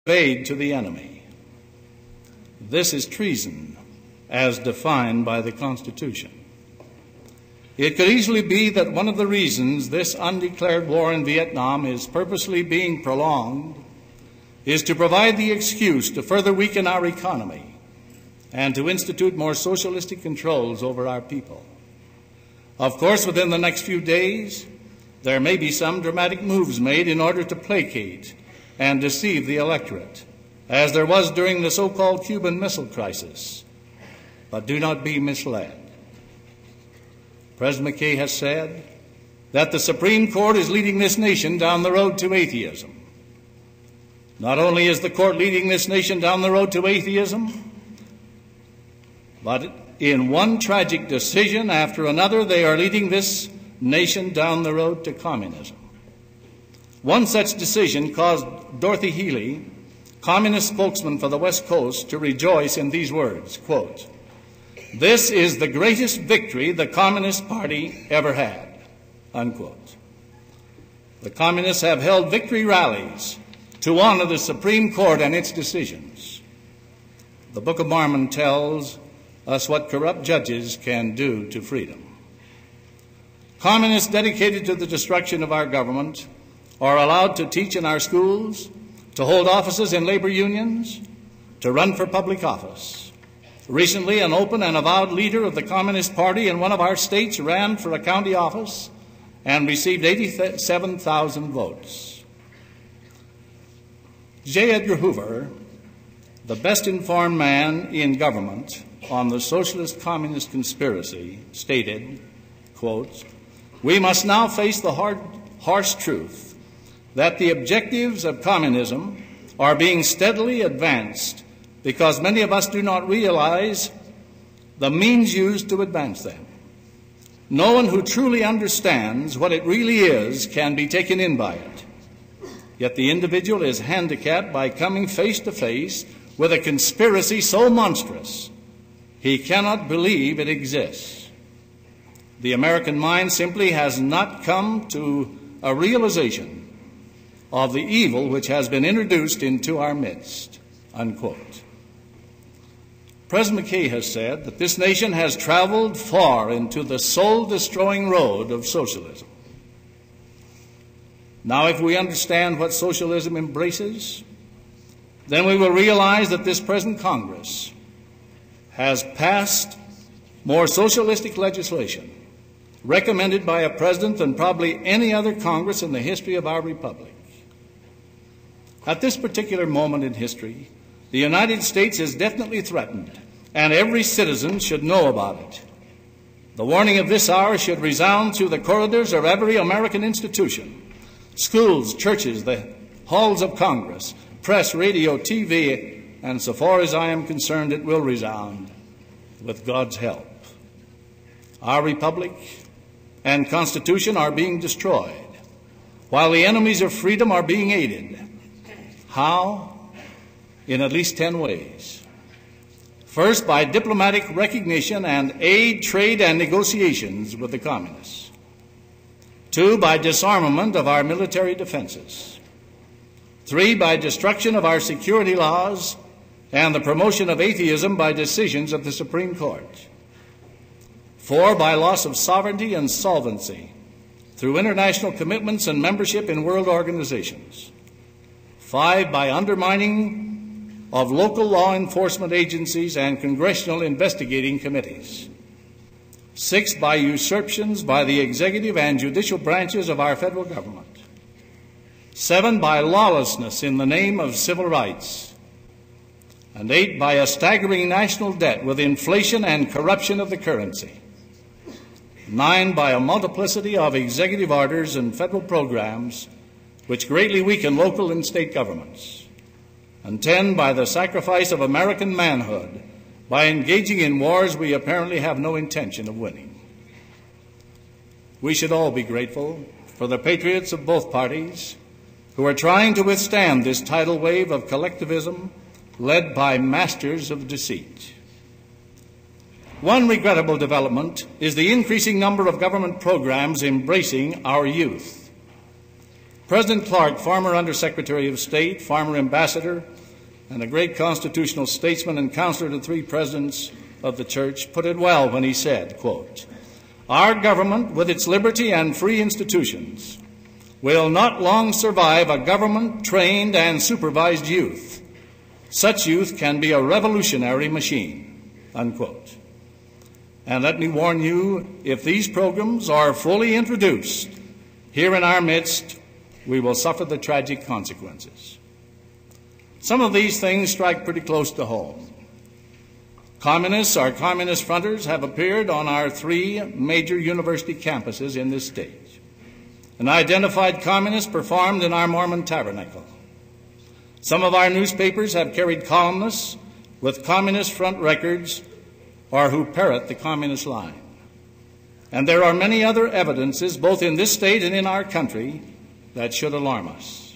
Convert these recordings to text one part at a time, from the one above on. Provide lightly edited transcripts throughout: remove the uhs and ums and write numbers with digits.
aid to the enemy. This is treason as defined by the Constitution. It could easily be that one of the reasons this undeclared war in Vietnam is purposely being prolonged is to provide the excuse to further weaken our economy and to institute more socialistic controls over our people. Of course, within the next few days, there may be some dramatic moves made in order to placate and deceive the electorate, as there was during the so-called Cuban Missile Crisis. But do not be misled. President McKay has said that the Supreme Court is leading this nation down the road to atheism. Not only is the court leading this nation down the road to atheism, but in one tragic decision after another, they are leading this nation down the road to communism. One such decision caused Dorothy Healy, communist spokesman for the West Coast, to rejoice in these words, quote, "This is the greatest victory the Communist Party ever had," unquote. The communists have held victory rallies to honor the Supreme Court and its decisions. The Book of Mormon tells us what corrupt judges can do to freedom. Communists dedicated to the destruction of our government are allowed to teach in our schools, to hold offices in labor unions, to run for public office. Recently, an open and avowed leader of the Communist Party in one of our states ran for a county office and received 87,000 votes. J. Edgar Hoover, the best informed man in government on the socialist-communist conspiracy, stated, quote, "We must now face the harsh truth that the objectives of communism are being steadily advanced because many of us do not realize the means used to advance them. No one who truly understands what it really is can be taken in by it. Yet the individual is handicapped by coming face to face with a conspiracy so monstrous he cannot believe it exists. The American mind simply has not come to a realization of the evil which has been introduced into our midst," unquote. President McKay has said that this nation has traveled far into the soul-destroying road of socialism. Now, if we understand what socialism embraces, then we will realize that this present Congress has passed more socialistic legislation recommended by a president than probably any other Congress in the history of our republic. At this particular moment in history, the United States is definitely threatened, and every citizen should know about it. The warning of this hour should resound through the corridors of every American institution, schools, churches, the halls of Congress, press, radio, TV, and so far as I am concerned, it will resound with God's help. Our republic and Constitution are being destroyed, while the enemies of freedom are being aided. How? In at least 10 ways. First, by diplomatic recognition and aid, trade, and negotiations with the communists. 2, by disarmament of our military defenses. 3, by destruction of our security laws and the promotion of atheism by decisions of the Supreme Court. 4, by loss of sovereignty and solvency through international commitments and membership in world organizations. 5, by undermining of local law enforcement agencies and congressional investigating committees. 6, by usurpations by the executive and judicial branches of our federal government. 7, by lawlessness in the name of civil rights. And 8, by a staggering national debt with inflation and corruption of the currency. 9, by a multiplicity of executive orders and federal programs which greatly weaken local and state governments. And 10, by the sacrifice of American manhood by engaging in wars we apparently have no intention of winning. We should all be grateful for the patriots of both parties who are trying to withstand this tidal wave of collectivism led by masters of deceit. One regrettable development is the increasing number of government programs embracing our youth. President Clark, former Undersecretary of State, former ambassador, and a great constitutional statesman and counselor to 3 presidents of the church, put it well when he said, quote, "Our government, with its liberty and free institutions, will not long survive a government-trained and supervised youth. Such youth can be a revolutionary machine," unquote. And let me warn you, if these programs are fully introduced here in our midst, we will suffer the tragic consequences. Some of these things strike pretty close to home. Communists or communist fronters have appeared on our 3 major university campuses in this state. An identified communist performed in our Mormon tabernacle. Some of our newspapers have carried columnists with communist front records or who parrot the communist line. And there are many other evidences, both in this state and in our country, that should alarm us.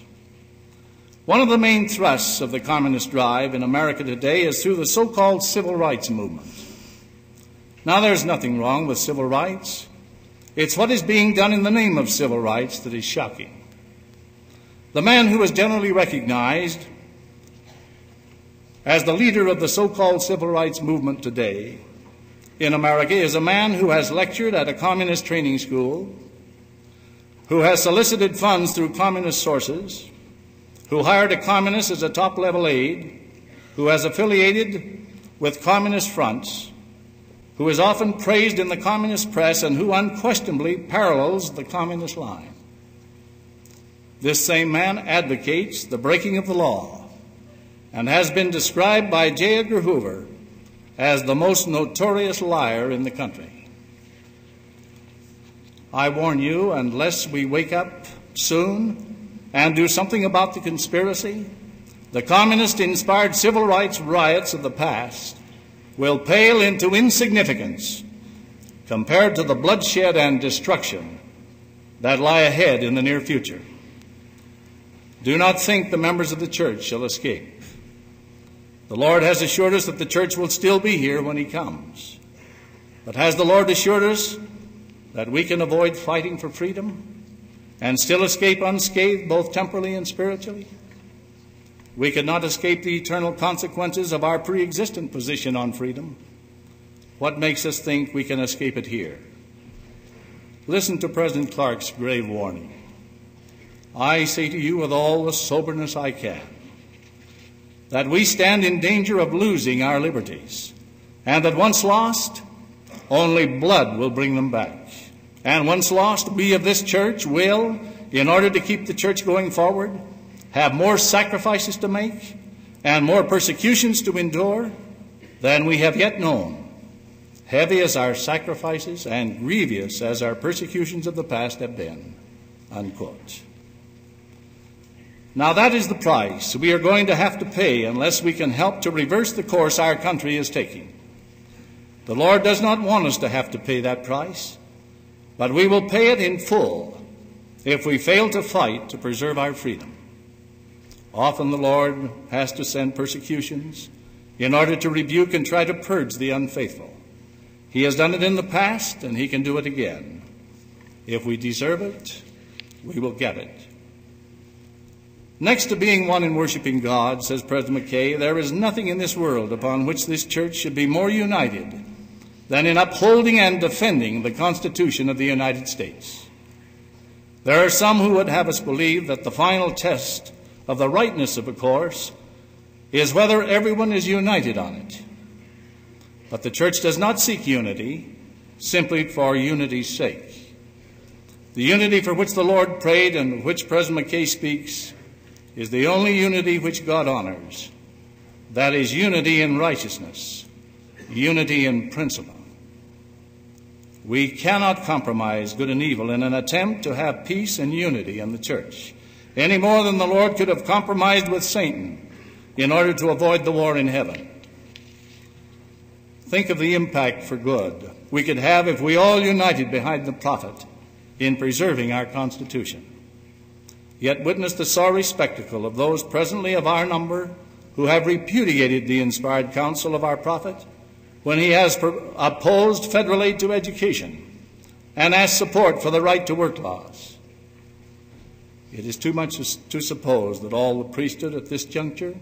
One of the main thrusts of the communist drive in America today is through the so-called civil rights movement. Now, there's nothing wrong with civil rights. It's what is being done in the name of civil rights that is shocking. The man who is generally recognized as the leader of the so-called civil rights movement today in America is a man who has lectured at a communist training school, who has solicited funds through communist sources, who hired a communist as a top-level aide, who has affiliated with communist fronts, who is often praised in the communist press, and who unquestionably parallels the communist line. This same man advocates the breaking of the law and has been described by J. Edgar Hoover as the most notorious liar in the country. I warn you, unless we wake up soon and do something about the conspiracy, the communist-inspired civil rights riots of the past will pale into insignificance compared to the bloodshed and destruction that lie ahead in the near future. Do not think the members of the church shall escape. The Lord has assured us that the church will still be here when he comes. But has the Lord assured us that we can avoid fighting for freedom and still escape unscathed both temporally and spiritually? We cannot escape the eternal consequences of our pre-existent position on freedom. What makes us think we can escape it here? Listen to President Clark's grave warning. I say to you with all the soberness I can that we stand in danger of losing our liberties, and that once lost, only blood will bring them back. And once lost, we of this church will, in order to keep the church going forward, have more sacrifices to make and more persecutions to endure than we have yet known, heavy as our sacrifices and grievous as our persecutions of the past have been." Unquote. Now that is the price we are going to have to pay unless we can help to reverse the course our country is taking. The Lord does not want us to have to pay that price, but we will pay it in full if we fail to fight to preserve our freedom. Often the Lord has to send persecutions in order to rebuke and try to purge the unfaithful. He has done it in the past, and he can do it again. If we deserve it, we will get it. Next to being one in worshiping God, says President McKay, there is nothing in this world upon which this church should be more united than in upholding and defending the Constitution of the United States. There are some who would have us believe that the final test of the rightness of a course is whether everyone is united on it. But the church does not seek unity simply for unity's sake. The unity for which the Lord prayed and of which President McKay speaks is the only unity which God honors. That is unity in righteousness, unity in principle. We cannot compromise good and evil in an attempt to have peace and unity in the church, any more than the Lord could have compromised with Satan in order to avoid the war in heaven. Think of the impact for good we could have if we all united behind the prophet in preserving our Constitution. Yet witness the sorry spectacle of those presently of our number who have repudiated the inspired counsel of our prophet when he has opposed federal aid to education and asked support for the right to work laws. It is too much to suppose that all the priesthood at this juncture